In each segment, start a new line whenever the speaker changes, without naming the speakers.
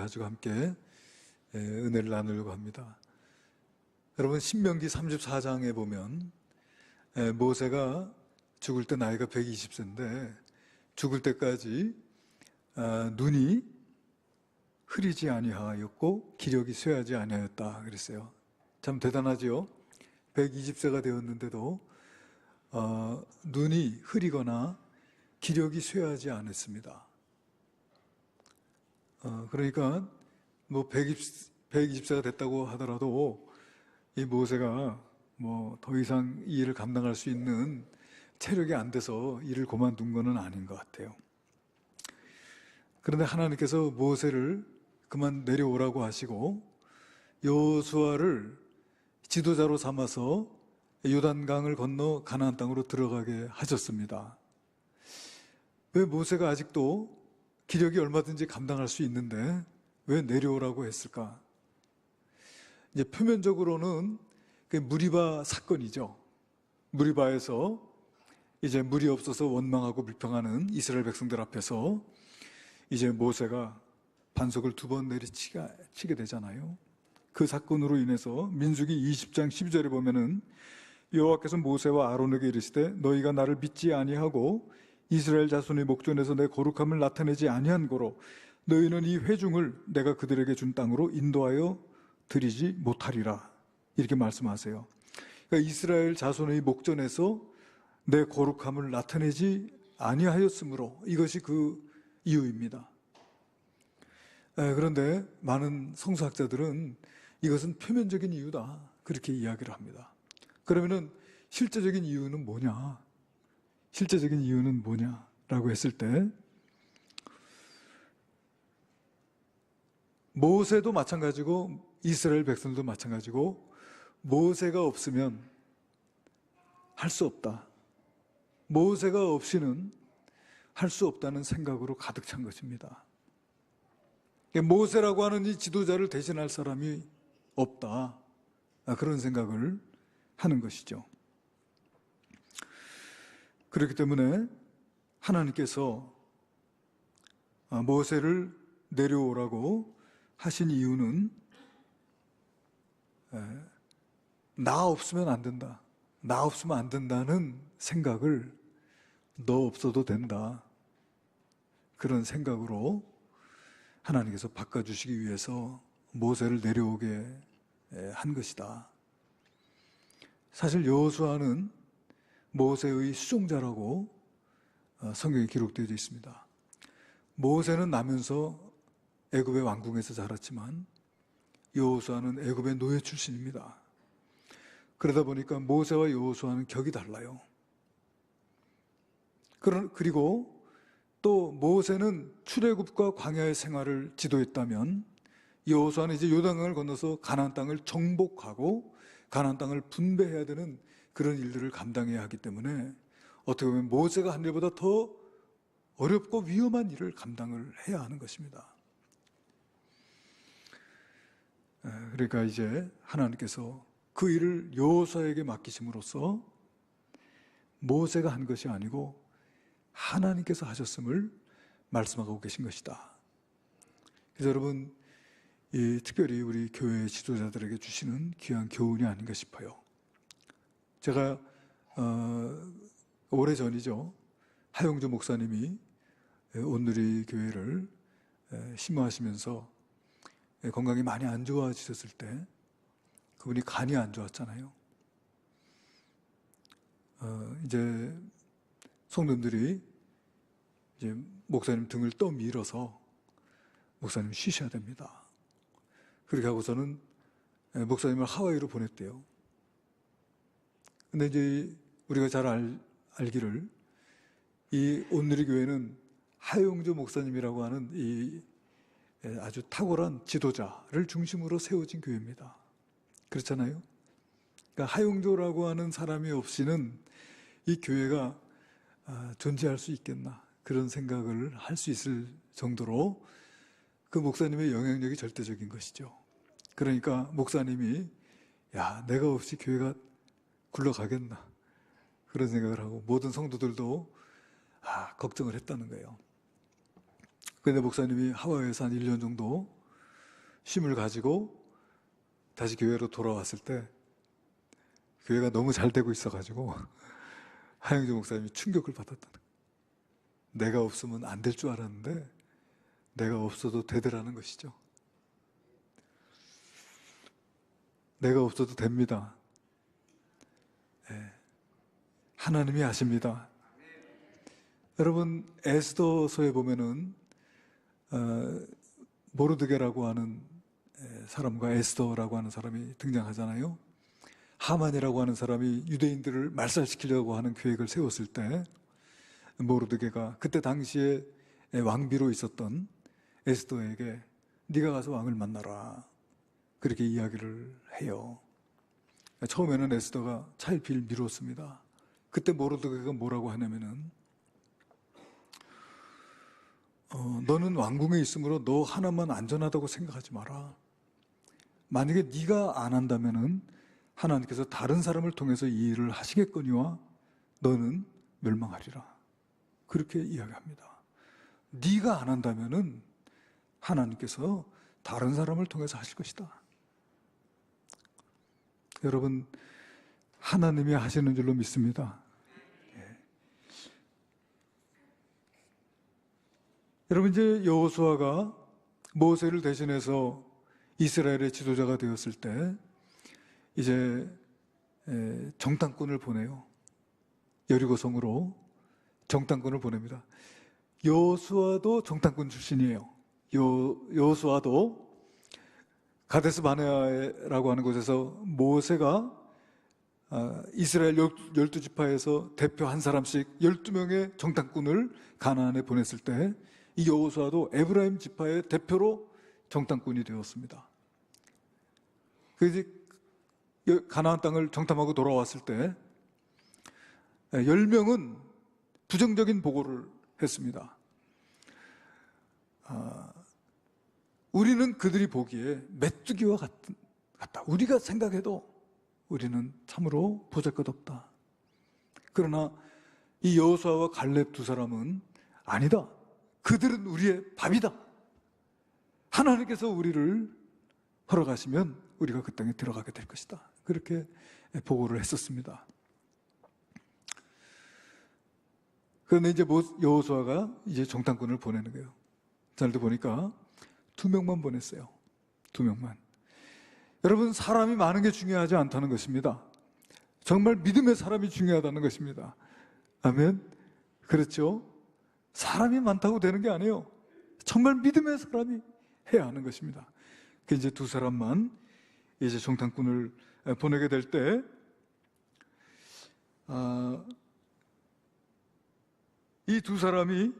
가지고 함께 은혜를 나누려고 합니다. 여러분, 신명기 34장에 보면 모세가 죽을 때 나이가 120세인데 죽을 때까지 눈이 흐리지 아니하였고 기력이 쇠하지 아니하였다 그랬어요. 참 대단하지요. 120세가 되었는데도 눈이 흐리거나 기력이 쇠하지 않았습니다. 그러니까 뭐 120세가 됐다고 하더라도 이 모세가 뭐 더 이상 이 일을 감당할 수 있는 체력이 안 돼서 일을 그만둔 것은 아닌 것 같아요. 그런데 하나님께서 모세를 그만 내려오라고 하시고 여호수아를 지도자로 삼아서 요단강을 건너 가나안 땅으로 들어가게 하셨습니다. 왜 모세가 아직도 기력이 얼마든지 감당할 수 있는데 왜 내려오라고 했을까? 이제 표면적으로는 무리바 사건이죠. 무리바에서 이제 물이 없어서 원망하고 불평하는 이스라엘 백성들 앞에서 이제 모세가 반석을 2번 내리치게 되잖아요. 그 사건으로 인해서 민수기 20장 12절에 보면은 여호와께서 모세와 아론에게 이르시되 너희가 나를 믿지 아니하고 이스라엘 자손의 목전에서 내 거룩함을 나타내지 아니한 고로 너희는 이 회중을 내가 그들에게 준 땅으로 인도하여 드리지 못하리라 이렇게 말씀하세요. 그러니까 이스라엘 자손의 목전에서 내 거룩함을 나타내지 아니하였으므로 이것이 그 이유입니다. 그런데 많은 성서학자들은 이것은 표면적인 이유다 그렇게 이야기를 합니다. 그러면은 실제적인 이유는 뭐냐? 실제적인 이유는 뭐냐라고 했을 때 모세도 마찬가지고 이스라엘 백성들도 마찬가지고 모세가 없으면 할 수 없다. 모세가 없이는 할 수 없다는 생각으로 가득 찬 것입니다. 모세라고 하는 이 지도자를 대신할 사람이 없다. 그런 생각을 하는 것이죠. 그렇기 때문에 하나님께서 모세를 내려오라고 하신 이유는 나 없으면 안 된다. 나 없으면 안 된다는 생각을 너 없어도 된다. 그런 생각으로 하나님께서 바꿔주시기 위해서 모세를 내려오게 한 것이다. 사실 여호수아는 모세의 수종자라고 성경에 기록되어 있습니다. 모세는 나면서 애굽의 왕궁에서 자랐지만 여호수아는 애굽의 노예 출신입니다. 그러다 보니까 모세와 여호수아는 격이 달라요. 그리고 또 모세는 출애굽과 광야의 생활을 지도했다면 여호수아는 이제 요단강을 건너서 가나안 땅을 정복하고 가나안 땅을 분배해야 되는 그런 일들을 감당해야 하기 때문에 어떻게 보면 모세가 한 일보다 더 어렵고 위험한 일을 감당을 해야 하는 것입니다. 그러니까 이제 하나님께서 그 일을 여호수아에게 맡기심으로써 모세가 한 것이 아니고 하나님께서 하셨음을 말씀하고 계신 것이다. 그래서 여러분, 특별히 우리 교회 지도자들에게 주시는 귀한 교훈이 아닌가 싶어요. 제가 오래전이죠. 하용조 목사님이 온누리 교회를 심호하시면서 건강이 많이 안 좋아지셨을 때 그분이 간이 안 좋았잖아요. 이제 성도들이 이제 목사님 등을 떠밀어서 목사님 쉬셔야 됩니다. 그렇게 하고서는 목사님을 하와이로 보냈대요. 근데 이제 우리가 잘 알기를 이 온누리 교회는 하용조 목사님이라고 하는 이 아주 탁월한 지도자를 중심으로 세워진 교회입니다. 그렇잖아요? 그러니까 하용조라고 하는 사람이 없이는 이 교회가 존재할 수 있겠나 그런 생각을 할 수 있을 정도로 그 목사님의 영향력이 절대적인 것이죠. 그러니까 목사님이 야, 내가 없이 교회가 굴러가겠나 그런 생각을 하고 모든 성도들도 걱정을 했다는 거예요. 그런데 목사님이 하와이에서 한 1년 정도 쉼을 가지고 다시 교회로 돌아왔을 때 교회가 너무 잘 되고 있어가지고 하영주 목사님이 충격을 받았다는 거예요. 내가 없으면 안 될 줄 알았는데 내가 없어도 되더라는 것이죠. 내가 없어도 됩니다. 네. 하나님이 아십니다. 여러분, 에스더서에 보면은 모르드게라고 하는 사람과 에스더라고 하는 사람이 등장하잖아요. 하만이라고 하는 사람이 유대인들을 말살시키려고 하는 계획을 세웠을 때 모르드게가 그때 당시에 왕비로 있었던 에스더에게 네가 가서 왕을 만나라, 그렇게 이야기를 해요. 처음에는 에스더가 차일피일 미뤘습니다. 그때 모르드게가 뭐라고 하냐면은 너는 왕궁에 있으므로 너 하나만 안전하다고 생각하지 마라. 만약에 네가 안 한다면은 하나님께서 다른 사람을 통해서 이 일을 하시겠거니와 너는 멸망하리라, 그렇게 이야기합니다. 네가 안 한다면은 하나님께서 다른 사람을 통해서 하실 것이다. 여러분, 하나님이 하시는 줄로 믿습니다. 여러분, 이제 여호수아가 모세를 대신해서 이스라엘의 지도자가 되었을 때 이제 정탐꾼을 보내요. 여리고성으로 정탐꾼을 보냅니다. 여호수아도 정탐꾼 출신이에요. 여호수아도 가데스 바네아라고 하는 곳에서 모세가 이스라엘 12지파에서 대표 한 사람씩 12명의 정탐꾼을 가나안에 보냈을 때 이 여호수아도 에브라임 지파의 대표로 정탐꾼이 되었습니다. 그래서 가나안 땅을 정탐하고 돌아왔을 때 10명은 부정적인 보고를 했습니다. 우리는 그들이 보기에 메뚜기와 같다. 우리가 생각해도 우리는 참으로 보잘것없다. 그러나 이 여호수아와 갈렙 두 사람은 아니다. 그들은 우리의 밥이다. 하나님께서 우리를 허락하시면 우리가 그 땅에 들어가게 될 것이다. 그렇게 보고를 했었습니다. 그런데 이제 여호수아가 이제 정탐꾼을 보내는 거예요. 잘도 보니까 2명만 보냈어요. 2명만. 여러분, 사람이 많은 게 중요하지 않다는 것입니다. 정말 믿음의 사람이 중요하다는 것입니다. 아멘. 그렇죠? 사람이 많다고 되는 게 아니에요. 정말 믿음의 사람이 해야 하는 것입니다. 그 이제 2사람만 이제 정탐꾼을 보내게 될 때, 이 2사람이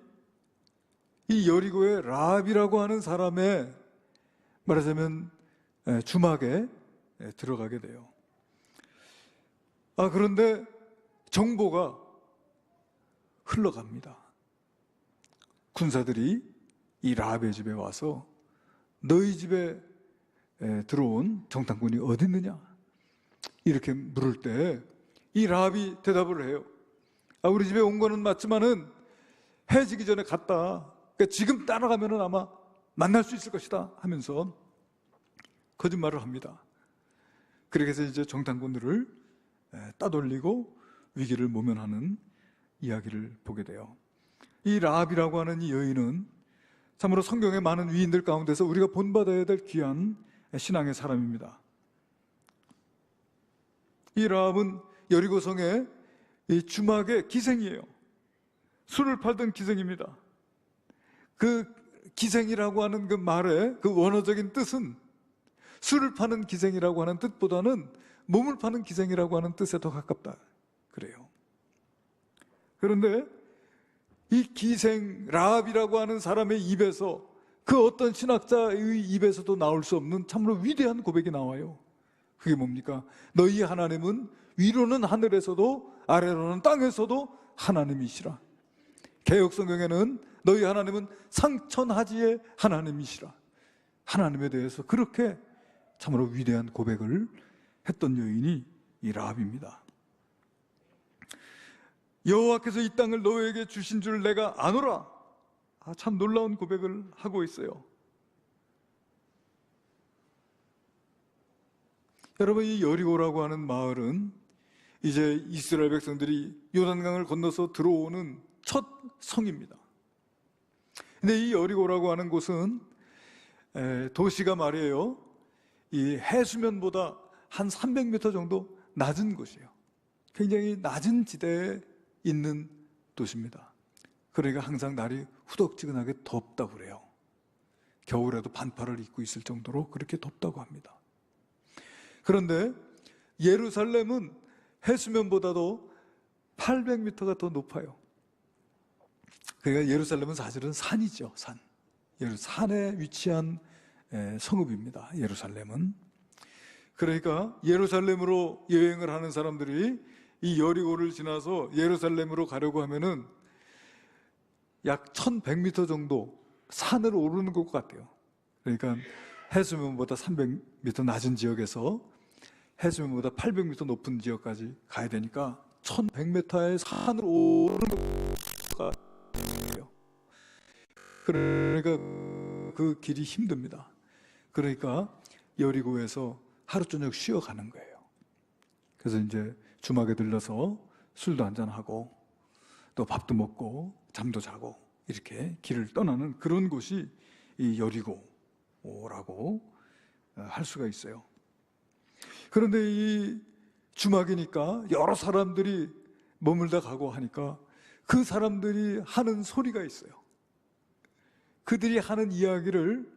이 여리고의 라합이라고 하는 사람의 말하자면 주막에 들어가게 돼요. 그런데 정보가 흘러갑니다. 군사들이 이 라합의 집에 와서 너희 집에 들어온 정탐꾼이 어디 있느냐, 이렇게 물을 때 이 라합이 대답을 해요. 우리 집에 온 거는 맞지만은 해지기 전에 갔다. 그러니까 지금 따라가면은 아마 만날 수 있을 것이다 하면서 거짓말을 합니다. 그렇게 해서 이제 정탐꾼들을 따돌리고 위기를 모면하는 이야기를 보게 돼요. 이 라합이라고 하는 이 여인은 참으로 성경의 많은 위인들 가운데서 우리가 본받아야 될 귀한 신앙의 사람입니다. 이 라합은 여리고성의 이 주막의 기생이에요. 술을 팔던 기생입니다. 그 기생이라고 하는 그 말의 그 원어적인 뜻은 술을 파는 기생이라고 하는 뜻보다는 몸을 파는 기생이라고 하는 뜻에 더 가깝다 그래요. 그런데 이 기생 라합이라고 하는 사람의 입에서, 그 어떤 신학자의 입에서도 나올 수 없는 참으로 위대한 고백이 나와요. 그게 뭡니까? 너희 하나님은 위로는 하늘에서도 아래로는 땅에서도 하나님이시라. 개역성경에는 너희 하나님은 상천하지의 하나님이시라. 하나님에 대해서 그렇게 참으로 위대한 고백을 했던 여인이 이 라합입니다. 여호와께서 이 땅을 너에게 주신 줄 내가 아노라. 참 놀라운 고백을 하고 있어요. 여러분, 이 여리고라고 하는 마을은 이제 이스라엘 백성들이 요단강을 건너서 들어오는 첫 성입니다. 근데 이 여리고라고 하는 곳은 도시가 말이에요, 이 해수면보다 한 300m 정도 낮은 곳이에요. 굉장히 낮은 지대에 있는 도시입니다. 그러니까 항상 날이 후덥지근하게 덥다고 그래요. 겨울에도 반팔을 입고 있을 정도로 그렇게 덥다고 합니다. 그런데 예루살렘은 해수면보다도 800m가 더 높아요. 그러니까 예루살렘은 사실은 산이죠, 산. 산에 위치한 성읍입니다, 예루살렘은. 그러니까 예루살렘으로 여행을 하는 사람들이 이 여리고를 지나서 예루살렘으로 가려고 하면은 약 1100m 정도 산을 오르는 것 같아요. 그러니까 해수면보다 300m 낮은 지역에서 해수면보다 800m 높은 지역까지 가야 되니까 1100m의 산을 오르는 것 같아요. 그러니까 그 길이 힘듭니다. 그러니까 여리고에서 하루 저녁 쉬어가는 거예요. 그래서 이제 주막에 들러서 술도 한잔하고 또 밥도 먹고 잠도 자고 이렇게 길을 떠나는 그런 곳이 이 여리고라고 할 수가 있어요. 그런데 이 주막이니까 여러 사람들이 머물다 가고 하니까 그 사람들이 하는 소리가 있어요. 그들이 하는 이야기를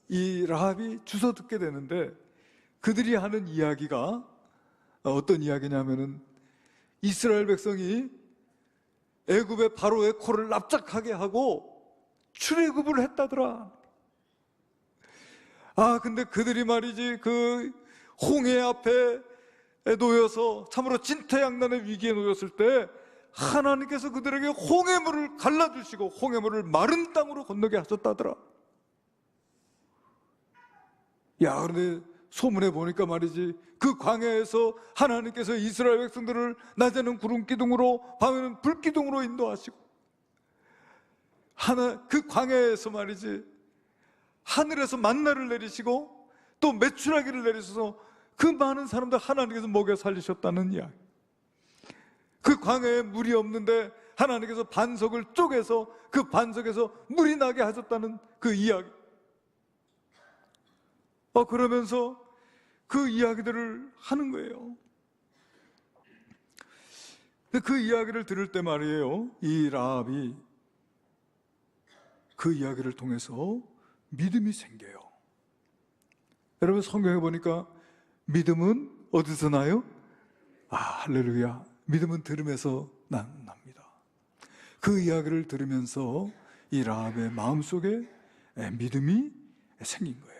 이 라합이 주워 듣게 되는데, 그들이 하는 이야기가 어떤 이야기냐면은 이스라엘 백성이 애굽의 바로의 코를 납작하게 하고 출애굽을 했다더라. 근데 그들이 말이지 그 홍해 앞에 놓여서 참으로 진퇴양난의 위기에 놓였을 때 하나님께서 그들에게 홍해물을 갈라주시고 홍해물을 마른 땅으로 건너게 하셨다더라. 그런데 소문에 보니까 말이지 그 광야에서 하나님께서 이스라엘 백성들을 낮에는 구름 기둥으로 밤에는 불 기둥으로 인도하시고 그 광야에서 말이지 하늘에서 만나를 내리시고 또 메추라기를 내리셔서 그 많은 사람들 하나님께서 먹여 살리셨다는 이야기. 그 광야에 물이 없는데 하나님께서 반석을 쪼개서 그 반석에서 물이 나게 하셨다는 그 이야기. 그러면서 그 이야기들을 하는 거예요. 그 이야기를 들을 때 말이에요, 이 라합이 그 이야기를 통해서 믿음이 생겨요. 여러분, 성경에 보니까 믿음은 어디서 나요? 할렐루야. 믿음은 들음에서 납니다. 그 이야기를 들으면서 이 라합의 마음속에 믿음이 생긴 거예요.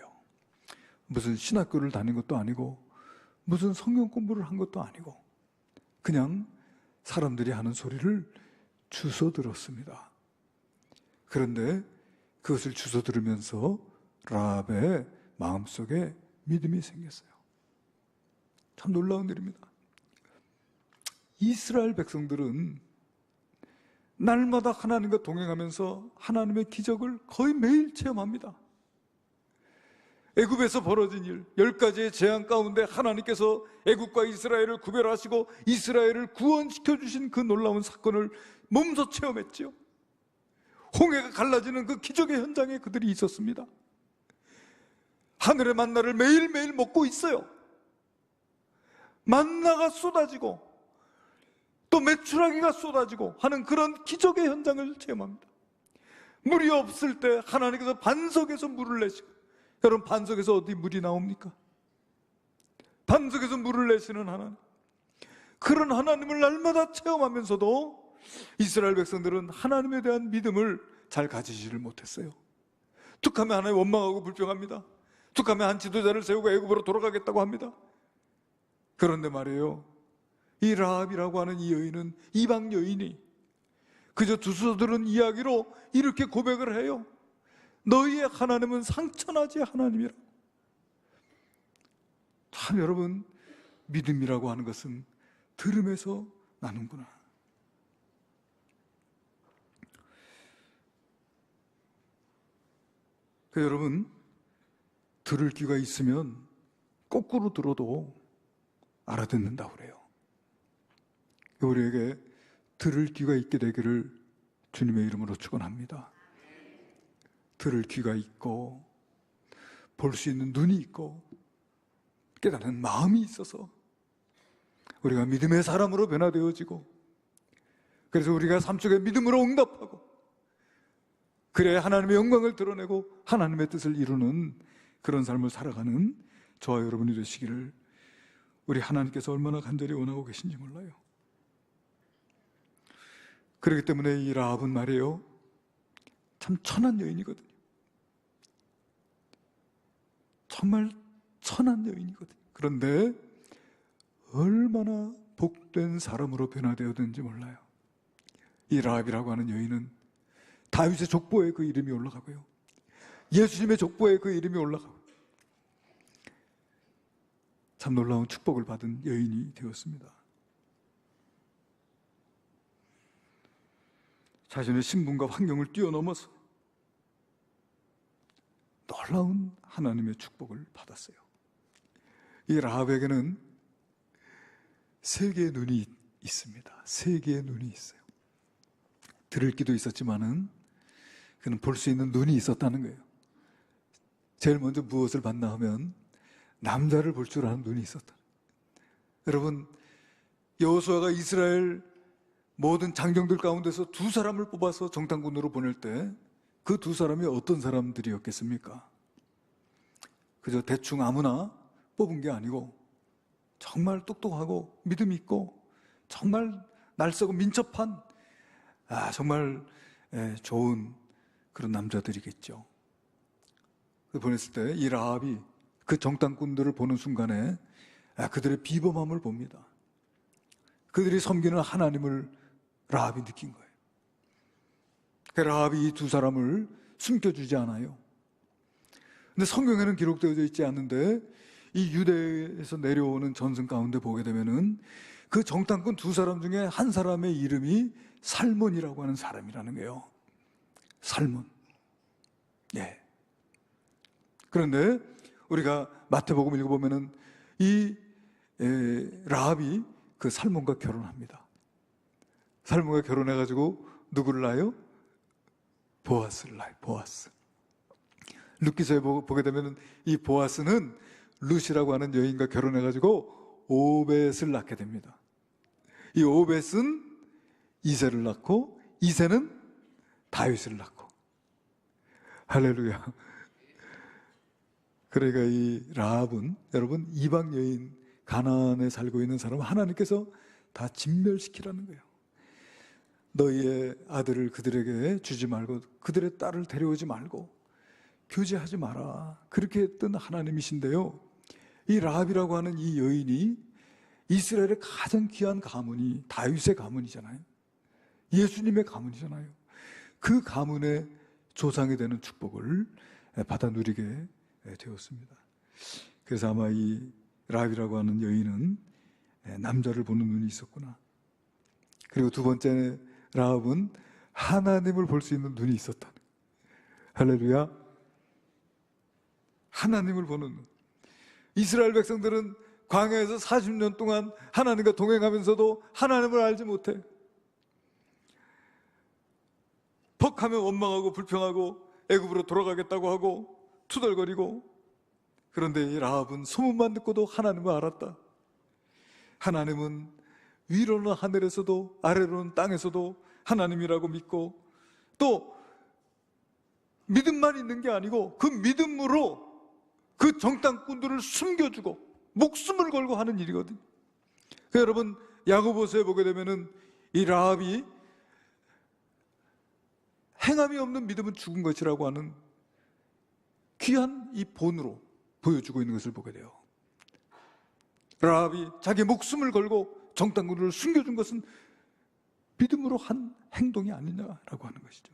무슨 신학교를 다닌 것도 아니고 무슨 성경 공부를 한 것도 아니고 그냥 사람들이 하는 소리를 주워 들었습니다. 그런데 그것을 주워 들으면서 라합의 마음속에 믿음이 생겼어요. 참 놀라운 일입니다. 이스라엘 백성들은 날마다 하나님과 동행하면서 하나님의 기적을 거의 매일 체험합니다. 애굽에서 벌어진 일, 10가지의 재앙 가운데 하나님께서 애굽과 이스라엘을 구별하시고 이스라엘을 구원시켜 주신 그 놀라운 사건을 몸소 체험했죠. 홍해가 갈라지는 그 기적의 현장에 그들이 있었습니다. 하늘의 만나를 매일매일 먹고 있어요. 만나가 쏟아지고 또 메추라기가 쏟아지고 하는 그런 기적의 현장을 체험합니다. 물이 없을 때 하나님께서 반석에서 물을 내시고, 여러분, 반석에서 어디 물이 나옵니까? 반석에서 물을 내시는 하나님, 그런 하나님을 날마다 체험하면서도 이스라엘 백성들은 하나님에 대한 믿음을 잘 가지지를 못했어요. 툭하면 하나님 원망하고 불평합니다. 툭하면 한 지도자를 세우고 애굽으로 돌아가겠다고 합니다. 그런데 말이에요, 이 라합이라고 하는 이 여인은, 이방 여인이 그저 주워 들은 이야기로 이렇게 고백을 해요. 너희의 하나님은 상처나지 하나님이라. 참, 여러분, 믿음이라고 하는 것은 들음에서 나는구나. 여러분, 들을 귀가 있으면 거꾸로 들어도 알아듣는다고 그래요. 우리에게 들을 귀가 있게 되기를 주님의 이름으로 축원합니다. 들을 귀가 있고 볼 수 있는 눈이 있고 깨닫는 마음이 있어서 우리가 믿음의 사람으로 변화되어지고, 그래서 우리가 삶 속에 믿음으로 응답하고, 그래야 하나님의 영광을 드러내고 하나님의 뜻을 이루는 그런 삶을 살아가는 저와 여러분이 되시기를 우리 하나님께서 얼마나 간절히 원하고 계신지 몰라요. 그렇기 때문에 이 라합은 말이에요, 참 천한 여인이거든요. 정말 천한 여인이거든요. 그런데 얼마나 복된 사람으로 변화되었는지 몰라요. 이 라합이라고 하는 여인은 다윗의 족보에 그 이름이 올라가고요, 예수님의 족보에 그 이름이 올라가고, 참 놀라운 축복을 받은 여인이 되었습니다. 자신의 신분과 환경을 뛰어넘어서 놀라운 하나님의 축복을 받았어요. 이 라합에게는 세 개의 눈이 있습니다. 세 개의 눈이 있어요. 들을 귀도 있었지만은 그는 볼 수 있는 눈이 있었다는 거예요. 제일 먼저 무엇을 봤나 하면 남자를 볼 줄 아는 눈이 있었다. 여러분, 여호수아가 이스라엘 모든 장정들 가운데서 두 사람을 뽑아서 정탐꾼으로 보낼 때 그 두 사람이 어떤 사람들이었겠습니까? 그저 대충 아무나 뽑은 게 아니고 정말 똑똑하고 믿음 있고 정말 날쌔고 민첩한 정말 좋은 그런 남자들이겠죠. 보냈을 때 이 라합이 그 정탐꾼들을 보는 순간에 그들의 비범함을 봅니다. 그들이 섬기는 하나님을 라합이 느낀 거예요. 그 라합이 이 두 사람을 숨겨주지 않아요. 근데 성경에는 기록되어져 있지 않는데 이 유대에서 내려오는 전승 가운데 보게 되면은 그 정탐꾼 두 사람 중에 한 사람의 이름이 살몬이라고 하는 사람이라는 거예요. 살몬. 예. 그런데 우리가 마태복음 읽어보면은 이 라합이 그 살몬과 결혼합니다. 살몬과 결혼해가지고 누구를 낳아요? 보아스를 낳아요. 보아스. 룻기서에 보게 되면 이 보아스는 룻이라고 하는 여인과 결혼해가지고 오벳을 낳게 됩니다. 이 오벳은 이새를 낳고 이새는 다윗을 낳고. 할렐루야. 그러니까 이 라합은 여러분 이방 여인, 가나안에 살고 있는 사람은 하나님께서 다 진멸시키라는 거예요. 너희의 아들을 그들에게 주지 말고 그들의 딸을 데려오지 말고 교제하지 마라. 그렇게 했던 하나님이신데요, 이 라합이라고 하는 이 여인이 이스라엘의 가장 귀한 가문이 다윗의 가문이잖아요. 예수님의 가문이잖아요. 그 가문의 조상이 되는 축복을 받아 누리게 되었습니다. 그래서 아마 이 라합이라고 하는 여인은 남자를 보는 눈이 있었구나. 그리고 두 번째 라합은 하나님을 볼 수 있는 눈이 있었다. 할렐루야. 하나님을 보는 눈. 이스라엘 백성들은 광야에서 40년 동안 하나님과 동행하면서도 하나님을 알지 못해. 퍽하면 원망하고 불평하고 애굽으로 돌아가겠다고 하고 투덜거리고. 그런데 이 라합은 소문만 듣고도 하나님을 알았다. 하나님은 위로는 하늘에서도 아래로는 땅에서도 하나님이라고 믿고, 또 믿음만 있는 게 아니고 그 믿음으로 그 정탐꾼들을 숨겨주고 목숨을 걸고 하는 일이거든요. 그러니까 여러분 야고보서에 보게 되면은 이 라합이 행함이 없는 믿음은 죽은 것이라고 하는 귀한 이 본으로 보여주고 있는 것을 보게 돼요. 라합이 자기 목숨을 걸고 정탐꾼들을 숨겨준 것은 믿음으로 한 행동이 아니냐라고 하는 것이죠.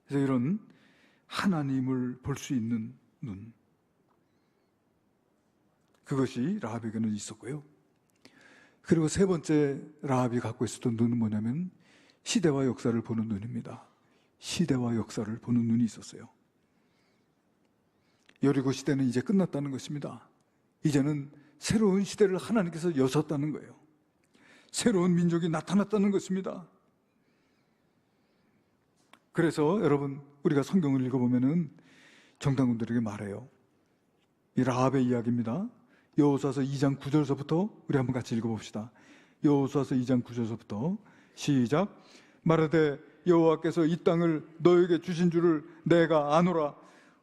그래서 이런 하나님을 볼 수 있는 눈, 그것이 라합에게는 있었고요. 그리고 세 번째 라합이 갖고 있었던 눈은 뭐냐면 시대와 역사를 보는 눈입니다. 시대와 역사를 보는 눈이 있었어요. 여리고 시대는 이제 끝났다는 것입니다. 이제는 새로운 시대를 하나님께서 여셨다는 거예요. 새로운 민족이 나타났다는 것입니다. 그래서 여러분, 우리가 성경을 읽어보면은 정탐꾼들에게 말해요. 이 라합의 이야기입니다. 여호수아서 2장 9절서부터 우리 한번 같이 읽어봅시다. 여호수아서 2장 9절서부터 시작. 말하되 여호와께서 이 땅을 너에게 주신 줄을 내가 아노라.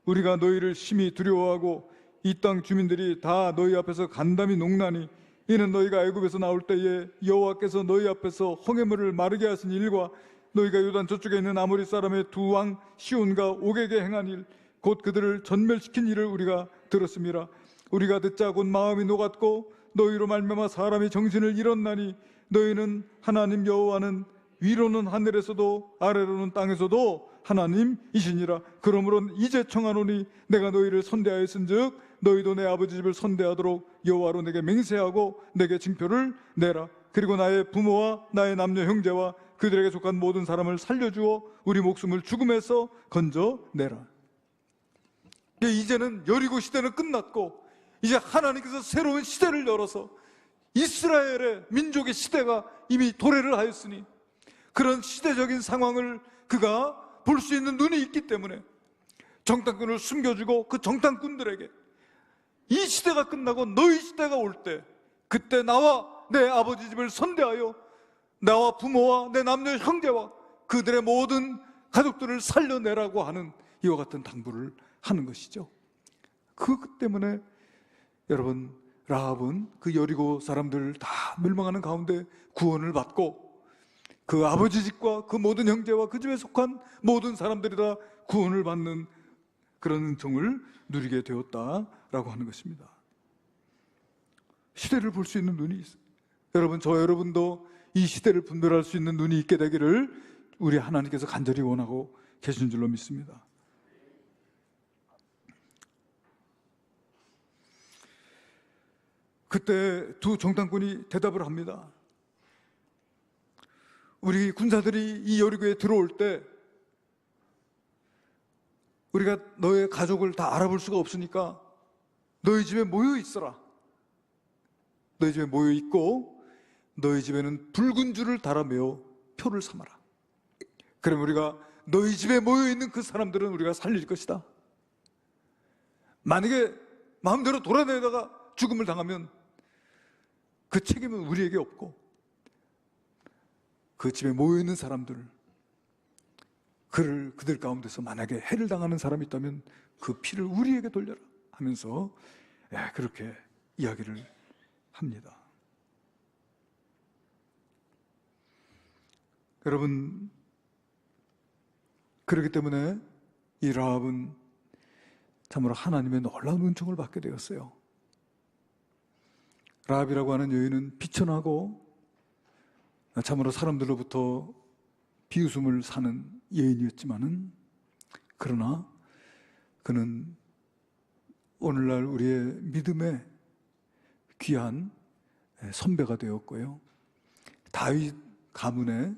우리가 너희를 심히 두려워하고 이 땅 주민들이 다 너희 앞에서 간담이 녹나니 이는 너희가 애굽에서 나올 때에 여호와께서 너희 앞에서 홍해물을 마르게 하신 일과 너희가 요단 저쪽에 있는 아모리 사람의 두 왕 시온과 옥에게 행한 일 곧 그들을 전멸시킨 일을 우리가 들었음이라. 우리가 듣자 곧 마음이 녹았고 너희로 말미암아 사람이 정신을 잃었나니 너희는 하나님 여호와는 위로는 하늘에서도 아래로는 땅에서도 하나님이시니라. 그러므로 이제 청하노니 내가 너희를 선대하였은즉 너희도 내 아버지 집을 선대하도록 여호와로 내게 맹세하고 내게 징표를 내라. 그리고 나의 부모와 나의 남녀 형제와 그들에게 속한 모든 사람을 살려주어 우리 목숨을 죽음에서 건져내라. 이제는 여리고 시대는 끝났고 이제 하나님께서 새로운 시대를 열어서 이스라엘의 민족의 시대가 이미 도래를 하였으니 그런 시대적인 상황을 그가 볼 수 있는 눈이 있기 때문에 정탐꾼을 숨겨주고 그 정탐꾼들에게 이 시대가 끝나고 너희 시대가 올 때 그때 나와 내 아버지 집을 선대하여 나와 부모와 내 남녀 형제와 그들의 모든 가족들을 살려내라고 하는 이와 같은 당부를 하는 것이죠. 그 때문에 여러분, 라합은 그 여리고 사람들 다 멸망하는 가운데 구원을 받고 그 아버지 집과 그 모든 형제와 그 집에 속한 모든 사람들이 다 구원을 받는 그런 은총을 누리게 되었다라고 하는 것입니다. 시대를 볼 수 있는 눈이 있어요. 여러분, 저 여러분도 이 시대를 분별할 수 있는 눈이 있게 되기를 우리 하나님께서 간절히 원하고 계신 줄로 믿습니다. 그때 두 정탐꾼이 대답을 합니다. 우리 군사들이 이 여리고에 들어올 때 우리가 너의 가족을 다 알아볼 수가 없으니까 너희 집에 모여 있어라. 너희 집에 모여 있고 너희 집에는 붉은 줄을 달아매어 표를 삼아라. 그러면 우리가 너희 집에 모여 있는 그 사람들은 우리가 살릴 것이다. 만약에 마음대로 돌아다니다가 죽음을 당하면 그 책임은 우리에게 없고 그 집에 모여있는 사람들 그들 가운데서 만약에 해를 당하는 사람이 있다면 그 피를 우리에게 돌려라 하면서 그렇게 이야기를 합니다. 여러분, 그렇기 때문에 이 라합은 참으로 하나님의 놀라운 은총을 받게 되었어요. 라합이라고 하는 여인은 비천하고 참으로 사람들로부터 비웃음을 사는 여인이었지만은 그러나 그는 오늘날 우리의 믿음의 귀한 선배가 되었고요. 다윗 가문의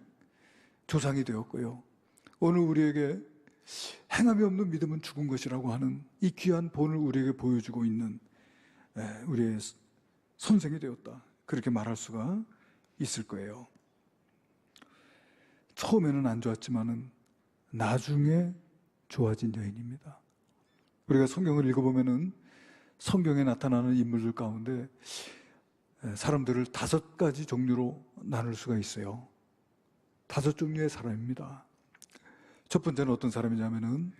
조상이 되었고요. 오늘 우리에게 행함이 없는 믿음은 죽은 것이라고 하는 이 귀한 본을 우리에게 보여주고 있는 우리의 선생이 되었다. 그렇게 말할 수가 있을 거예요. 처음에는 안 좋았지만은 나중에 좋아진 여인입니다. 우리가 성경을 읽어보면은 성경에 나타나는 인물들 가운데 사람들을 5가지 종류로 나눌 수가 있어요. 5 종류의 사람입니다. 첫 번째는 어떤 사람이냐면은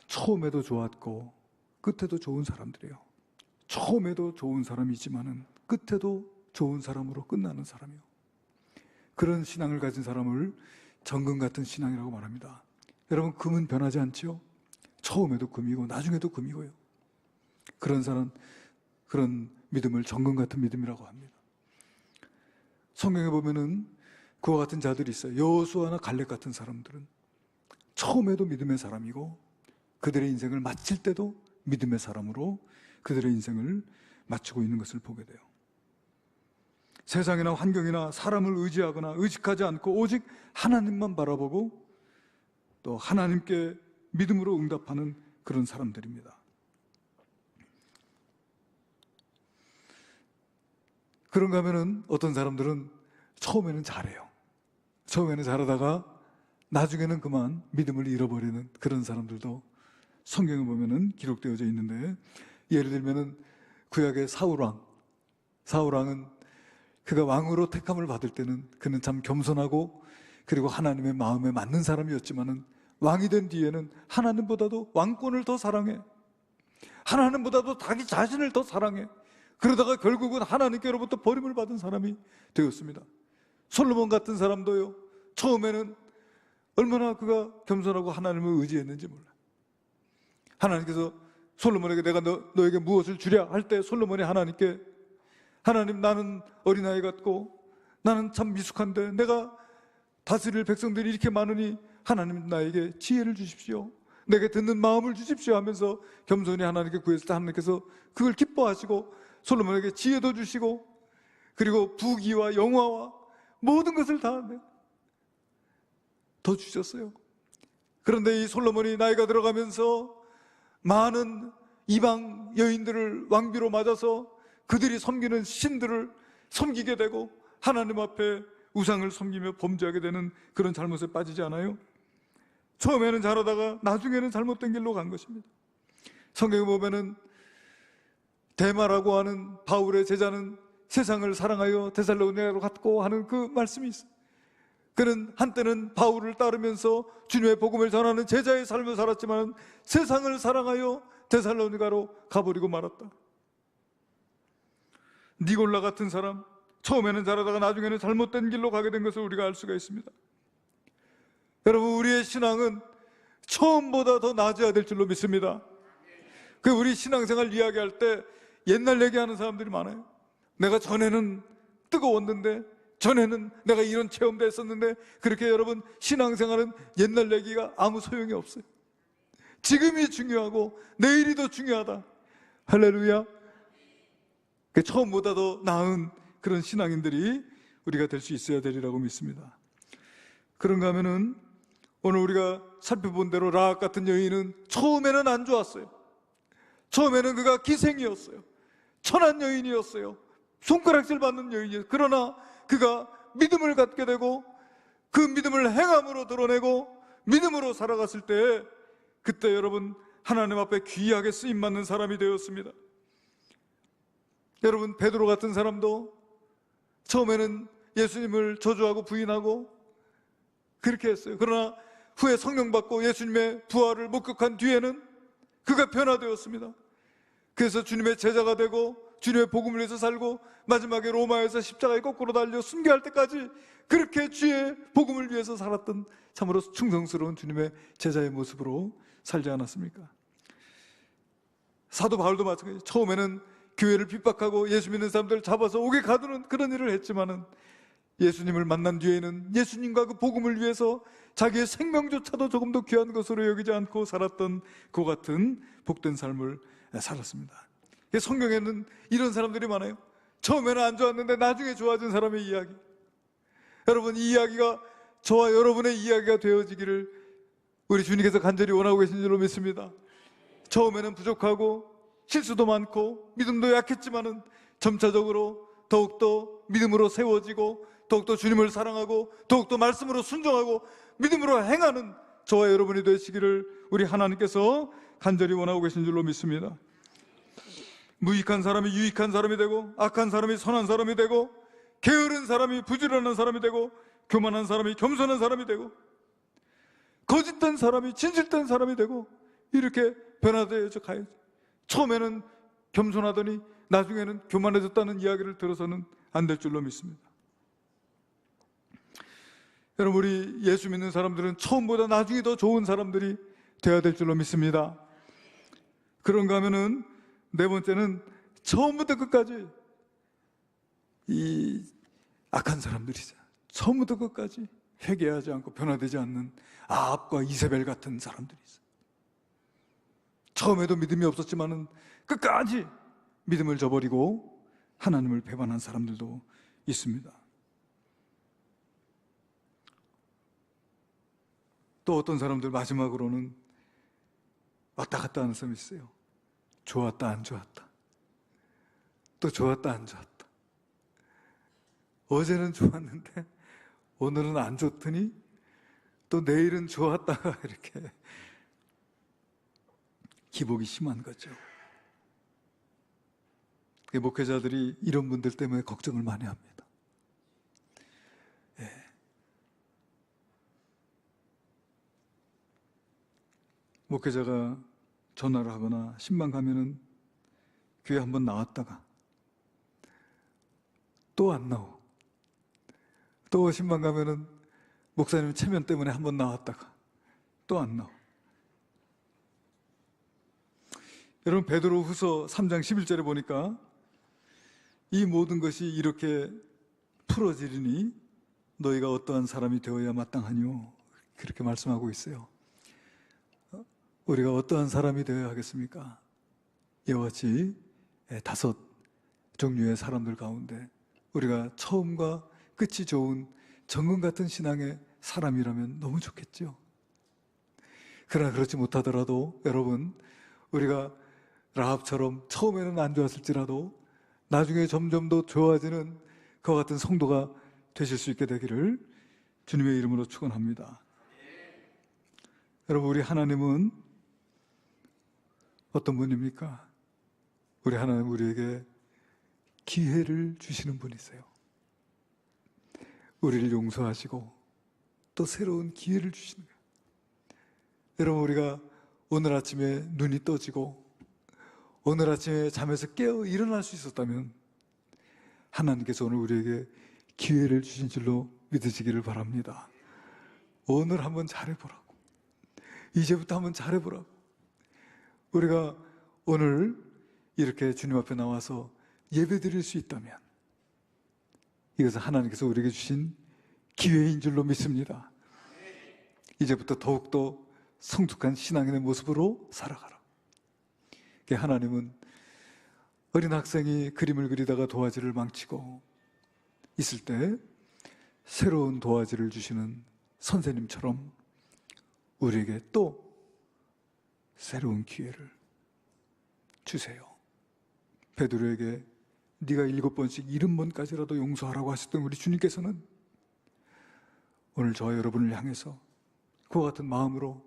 처음에도 좋았고 끝에도 좋은 사람들이에요. 처음에도 좋은 사람이지만은 끝에도 좋은 사람으로 끝나는 사람이요. 그런 신앙을 가진 사람을 정금 같은 신앙이라고 말합니다. 여러분, 금은 변하지 않지요? 처음에도 금이고 나중에도 금이고요. 그런 사람, 그런 믿음을 정금 같은 믿음이라고 합니다. 성경에 보면은 그와 같은 자들이 있어요. 여호수아나 갈렙 같은 사람들은 처음에도 믿음의 사람이고 그들의 인생을 마칠 때도 믿음의 사람으로 그들의 인생을 마치고 있는 것을 보게 돼요. 세상이나 환경이나 사람을 의지하거나 의식하지 않고 오직 하나님만 바라보고 또 하나님께 믿음으로 응답하는 그런 사람들입니다. 그런가 하면은 어떤 사람들은 처음에는 잘해요. 처음에는 잘하다가 나중에는 그만 믿음을 잃어버리는 그런 사람들도 성경에 보면은 기록되어져 있는데, 예를 들면은 구약의 사울왕은 그가 왕으로 택함을 받을 때는 그는 참 겸손하고 그리고 하나님의 마음에 맞는 사람이었지만은 왕이 된 뒤에는 하나님보다도 왕권을 더 사랑해, 하나님보다도 자기 자신을 더 사랑해. 그러다가 결국은 하나님께로부터 버림을 받은 사람이 되었습니다. 솔로몬 같은 사람도요, 처음에는 얼마나 그가 겸손하고 하나님을 의지했는지 몰라. 하나님께서 솔로몬에게 내가 너에게 무엇을 주랴 할 때 솔로몬이 하나님께, 하나님, 나는 어린아이 같고 나는 참 미숙한데 내가 다스릴 백성들이 이렇게 많으니 하나님 나에게 지혜를 주십시오, 내게 듣는 마음을 주십시오 하면서 겸손히 하나님께 구했을 때 하나님께서 그걸 기뻐하시고 솔로몬에게 지혜도 주시고 그리고 부귀와 영화와 모든 것을 다 더 주셨어요. 그런데 이 솔로몬이 나이가 들어가면서 많은 이방 여인들을 왕비로 맞아서 그들이 섬기는 신들을 섬기게 되고 하나님 앞에 우상을 섬기며 범죄하게 되는 그런 잘못에 빠지지 않아요? 처음에는 잘하다가 나중에는 잘못된 길로 간 것입니다. 성경에 보면은 데마라고 하는 바울의 제자는 세상을 사랑하여 데살로니가로 갔고 하는 그 말씀이 있어요. 그는 한때는 바울을 따르면서 주님의 복음을 전하는 제자의 삶을 살았지만 세상을 사랑하여 데살로니가로 가버리고 말았다. 니골라 같은 사람, 처음에는 잘하다가 나중에는 잘못된 길로 가게 된 것을 우리가 알 수가 있습니다. 여러분, 우리의 신앙은 처음보다 더 나아져야 될 줄로 믿습니다. 우리 신앙생활 이야기할 때 옛날 얘기하는 사람들이 많아요. 내가 전에는 뜨거웠는데, 전에는 내가 이런 체험도 했었는데, 그렇게 여러분, 신앙생활은 옛날 얘기가 아무 소용이 없어요. 지금이 중요하고 내일이 더 중요하다. 할렐루야. 처음보다 더 나은 그런 신앙인들이 우리가 될 수 있어야 되리라고 믿습니다. 그런가 하면은 오늘 우리가 살펴본 대로 라합 같은 여인은 처음에는 안 좋았어요. 처음에는 그가 기생이었어요. 천한 여인이었어요. 손가락질 받는 여인이었어요. 그러나 그가 믿음을 갖게 되고 그 믿음을 행함으로 드러내고 믿음으로 살아갔을 때, 그때 여러분 하나님 앞에 귀하게 쓰임받는 사람이 되었습니다. 여러분, 베드로 같은 사람도 처음에는 예수님을 저주하고 부인하고 그렇게 했어요. 그러나 후에 성령 받고 예수님의 부활을 목격한 뒤에는 그가 변화되었습니다. 그래서 주님의 제자가 되고 주님의 복음을 위해서 살고 마지막에 로마에서 십자가에 거꾸로 달려 순교할 때까지 그렇게 주의 복음을 위해서 살았던 참으로 충성스러운 주님의 제자의 모습으로 살지 않았습니까? 사도 바울도 마찬가지예요. 처음에는 교회를 핍박하고 예수 믿는 사람들을 잡아서 옥에 가두는 그런 일을 했지만은 예수님을 만난 뒤에는 예수님과 그 복음을 위해서 자기의 생명조차도 조금 더 귀한 것으로 여기지 않고 살았던 그 같은 복된 삶을 살았습니다. 성경에는 이런 사람들이 많아요. 처음에는 안 좋았는데 나중에 좋아진 사람의 이야기. 여러분, 이 이야기가 저와 여러분의 이야기가 되어지기를 우리 주님께서 간절히 원하고 계신 줄로 믿습니다. 처음에는 부족하고 실수도 많고 믿음도 약했지만은 점차적으로 더욱더 믿음으로 세워지고 더욱더 주님을 사랑하고 더욱더 말씀으로 순종하고 믿음으로 행하는 저와 여러분이 되시기를 우리 하나님께서 간절히 원하고 계신 줄로 믿습니다. 무익한 사람이 유익한 사람이 되고 악한 사람이 선한 사람이 되고 게으른 사람이 부지런한 사람이 되고 교만한 사람이 겸손한 사람이 되고 거짓된 사람이 진실된 사람이 되고 이렇게 변화되어져 가야죠. 처음에는 겸손하더니 나중에는 교만해졌다는 이야기를 들어서는 안 될 줄로 믿습니다. 여러분, 우리 예수 믿는 사람들은 처음보다 나중에 더 좋은 사람들이 되어야 될 줄로 믿습니다. 그런가 하면은 네 번째는 처음부터 끝까지 이 악한 사람들이죠. 처음부터 끝까지 회개하지 않고 변화되지 않는 아합과 이세벨 같은 사람들이 있어요. 처음에도 믿음이 없었지만은 끝까지 믿음을 저버리고 하나님을 배반한 사람들도 있습니다. 또 어떤 사람들 마지막으로는 왔다 갔다 하는 사람이 있어요. 좋았다 안 좋았다, 또 좋았다 안 좋았다. 어제는 좋았는데 오늘은 안 좋더니 또 내일은 좋았다가 이렇게 기복이 심한 거죠. 목회자들이 이런 분들 때문에 걱정을 많이 합니다. 예. 목회자가 전화를 하거나 신방 가면은 교회 한번 나왔다가 또 안 나오고, 또 신방 가면은 목사님 체면 때문에 한번 나왔다가 또 안 나오고. 여러분, 베드로후서 3장 11절에 보니까 이 모든 것이 이렇게 풀어지리니 너희가 어떠한 사람이 되어야 마땅하뇨, 그렇게 말씀하고 있어요. 우리가 어떠한 사람이 되어야 하겠습니까? 이와 같이 5 종류의 사람들 가운데 우리가 처음과 끝이 좋은 정금 같은 신앙의 사람이라면 너무 좋겠죠. 그러나 그렇지 못하더라도 여러분, 우리가 라합처럼 처음에는 안 좋았을지라도 나중에 점점 더 좋아지는 그와 같은 성도가 되실 수 있게 되기를 주님의 이름으로 축원합니다. 여러분, 우리 하나님은 어떤 분입니까? 우리 하나님, 우리에게 기회를 주시는 분이세요. 우리를 용서하시고 또 새로운 기회를 주시는 거예요. 여러분, 우리가 오늘 아침에 눈이 떠지고 오늘 아침에 잠에서 깨어 일어날 수 있었다면 하나님께서 오늘 우리에게 기회를 주신 줄로 믿으시기를 바랍니다. 오늘 한번 잘해보라고, 이제부터 한번 잘해보라고. 우리가 오늘 이렇게 주님 앞에 나와서 예배드릴 수 있다면 이것은 하나님께서 우리에게 주신 기회인 줄로 믿습니다. 이제부터 더욱더 성숙한 신앙인의 모습으로 살아가라. 하나님은 어린 학생이 그림을 그리다가 도화지를 망치고 있을 때 새로운 도화지를 주시는 선생님처럼 우리에게 또 새로운 기회를 주세요. 베드로에게 네가 7번씩 70번까지라도 용서하라고 하셨던 우리 주님께서는 오늘 저와 여러분을 향해서 그와 같은 마음으로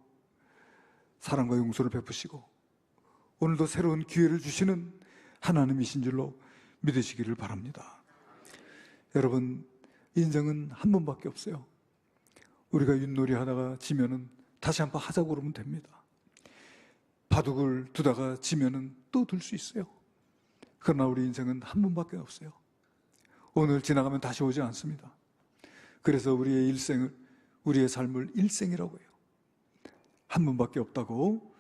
사랑과 용서를 베푸시고 오늘도 새로운 기회를 주시는 하나님이신 줄로 믿으시기를 바랍니다. 여러분, 인생은 한 번밖에 없어요. 우리가 윷놀이 하다가 지면은 다시 한번 하자고 그러면 됩니다. 바둑을 두다가 지면은 또 둘 수 있어요. 그러나 우리 인생은 한 번밖에 없어요. 오늘 지나가면 다시 오지 않습니다. 그래서 우리의 일생을, 우리의 삶을 일생이라고 해요. 한 번밖에 없다고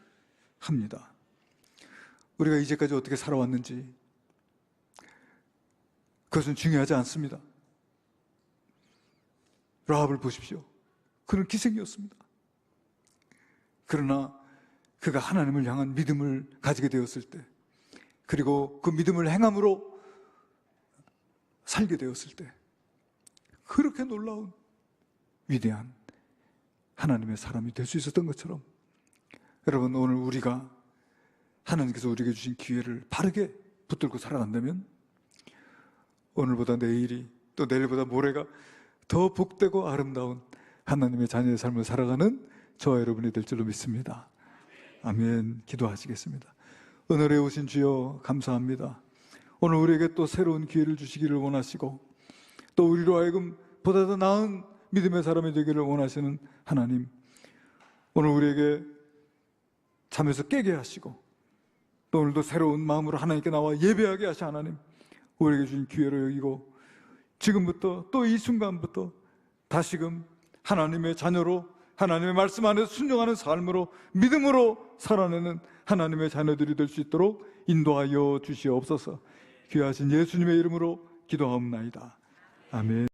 합니다. 우리가 이제까지 어떻게 살아왔는지 그것은 중요하지 않습니다. 라합을 보십시오. 그는 기생이었습니다. 그러나 그가 하나님을 향한 믿음을 가지게 되었을 때, 그리고 그 믿음을 행함으로 살게 되었을 때 그렇게 놀라운 위대한 하나님의 사람이 될 수 있었던 것처럼, 여러분, 오늘 우리가 하나님께서 우리에게 주신 기회를 바르게 붙들고 살아간다면 오늘보다 내일이, 또 내일보다 모레가 더 복되고 아름다운 하나님의 자녀의 삶을 살아가는 저와 여러분이 될 줄로 믿습니다. 아멘. 기도하시겠습니다. 오늘에 오신 주여 감사합니다. 오늘 우리에게 또 새로운 기회를 주시기를 원하시고 또 우리로 하여금 보다 더 나은 믿음의 사람이 되기를 원하시는 하나님, 오늘 우리에게 잠에서 깨게 하시고 또 오늘도 새로운 마음으로 하나님께 나와 예배하게 하신 하나님, 우리에게 주신 기회를 여기고 지금부터 또 이 순간부터 다시금 하나님의 자녀로 하나님의 말씀 안에서 순종하는 삶으로 믿음으로 살아내는 하나님의 자녀들이 될 수 있도록 인도하여 주시옵소서. 귀하신 예수님의 이름으로 기도하옵나이다. 아멘.